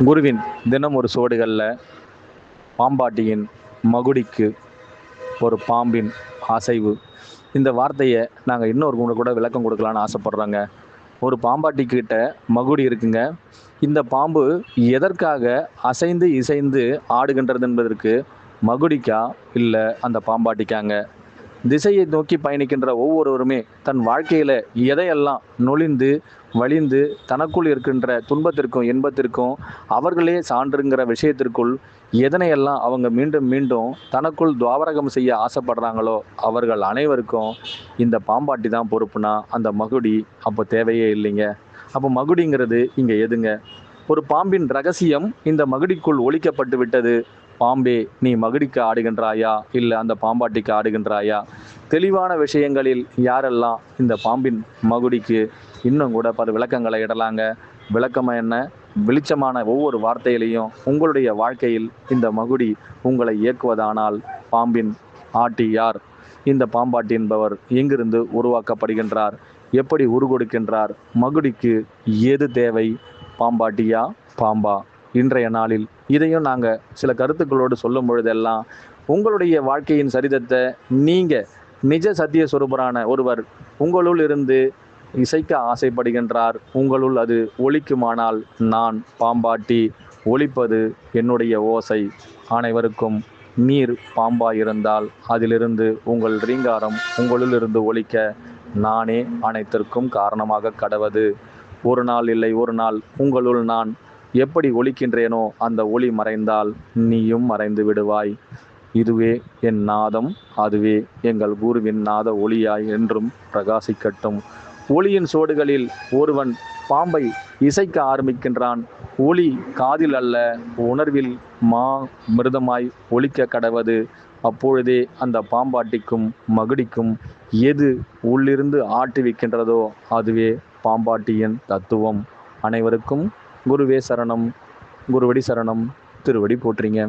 குருவின் தினம் ஒரு சுவடுகளில் பாம்பாட்டியின் மகுடிக்கு ஒரு பாம்பின் அசைவு. இந்த வார்த்தையை நாங்கள் இன்னொரு கூட விளக்கம் கொடுக்கலான்னு ஆசைப்பட்றோங்க. ஒரு பாம்பாட்டிக்கிட்ட மகுடி இருக்குங்க. இந்த பாம்பு எதற்காக அசைந்து இசைந்து ஆடுகின்றது என்பதற்கு மகுடிக்கா இல்லை அந்த பாம்பாட்டிக்காங்க? திசையை நோக்கி பயணிக்கின்ற ஒவ்வொருவருமே தன் வாழ்க்கையில் எதையெல்லாம் நொழிந்து வலிந்து தனக்குள் இருக்கின்ற துன்பத்திற்கும் இன்பத்திற்கும் அவர்களே சான்றுங்கிற விஷயத்திற்குள் எதனையெல்லாம் அவங்க மீண்டும் மீண்டும் தனக்குள் துவாபரகம் செய்ய ஆசைப்படுறாங்களோ அவர்கள் அனைவருக்கும் இந்த பாம்பாட்டி தான் பொறுப்புனா அந்த மகுடி அப்போ தேவையே இல்லைங்க. அப்போ மகுடிங்கிறது இங்கே எதுங்க? ஒரு பாம்பின் ரகசியம் இந்த மகுடிக்குள் ஒழிக்கப்பட்டு விட்டது. பாம்பே, நீ மகுடிக்கு ஆடுகின்றாயா இல்லை அந்த பாம்பாட்டிக்கு ஆடுகின்றாயா? தெளிவான விஷயங்களில் யாரெல்லாம் இந்த பாம்பின் மகுடிக்கு இன்னும் கூட பல விளக்கங்களை இடலாங்க. விளக்கமாக என்ன? வெளிச்சமான ஒவ்வொரு வார்த்தையிலையும் உங்களுடைய வாழ்க்கையில் இந்த மகுடி உங்களை இயக்குவதானால் பாம்பின் ஆட்டி யார்? இந்த பாம்பாட்டி என்பவர் எங்கிருந்து உருவாக்கப்படுகின்றார்? எப்படி உருகொடுக்கின்றார்? மகுடிக்கு எது தேவை? பாம்பாட்டியா பாம்பா? இன்றைய நாளில் இதையும் நாங்கள் சில கருத்துக்களோடு சொல்லும் பொழுதெல்லாம் உங்களுடைய வாழ்க்கையின் சரிதத்தை நீங்கள் நிஜ சத்திய சொரூபரான ஒருவர் உங்களுள் இருந்து இசைக்க ஆசைப்படுகின்றார். உங்களுள் அது ஒலிக்குமானால் நான் பாம்பாட்டி, ஒலிப்பது என்னுடைய ஓசை. அனைவருக்கும் நீர் பாம்பாயிருந்தால் அதிலிருந்து உங்கள் ரீங்காரம் உங்களுள் இருந்து ஒலிக்க நானே அனைத்திற்கும் காரணமாக கடவது. ஒரு நாள் இல்லை ஒரு நாள் உங்களுள் நான் எப்படி ஒலிக்கின்றேனோ அந்த ஒளி மறைந்தால் நீயும் மறைந்து விடுவாய். இதுவே என் நாதம், அதுவே எங்கள் குருவின் நாத ஒளியாய் என்றும் பிரகாசிக்கட்டும். ஒளியின் சோடுகளில் ஒருவன் பாம்பை இசைக்க ஆரம்பிக்கின்றான். ஒளி காதில் அல்ல, உணர்வில் மிருதமாய் ஒலிக்க கடவது. அப்பொழுதே அந்த பாம்பாட்டிக்கும் மகுடிக்கும் எது உள்ளிருந்து ஆட்டுவிக்கின்றதோ அதுவே பாம்பாட்டியின் தத்துவம். அனைவருக்கும் குருவே சரணம், குருவடி சரணம், திருவடி போற்றிங்க.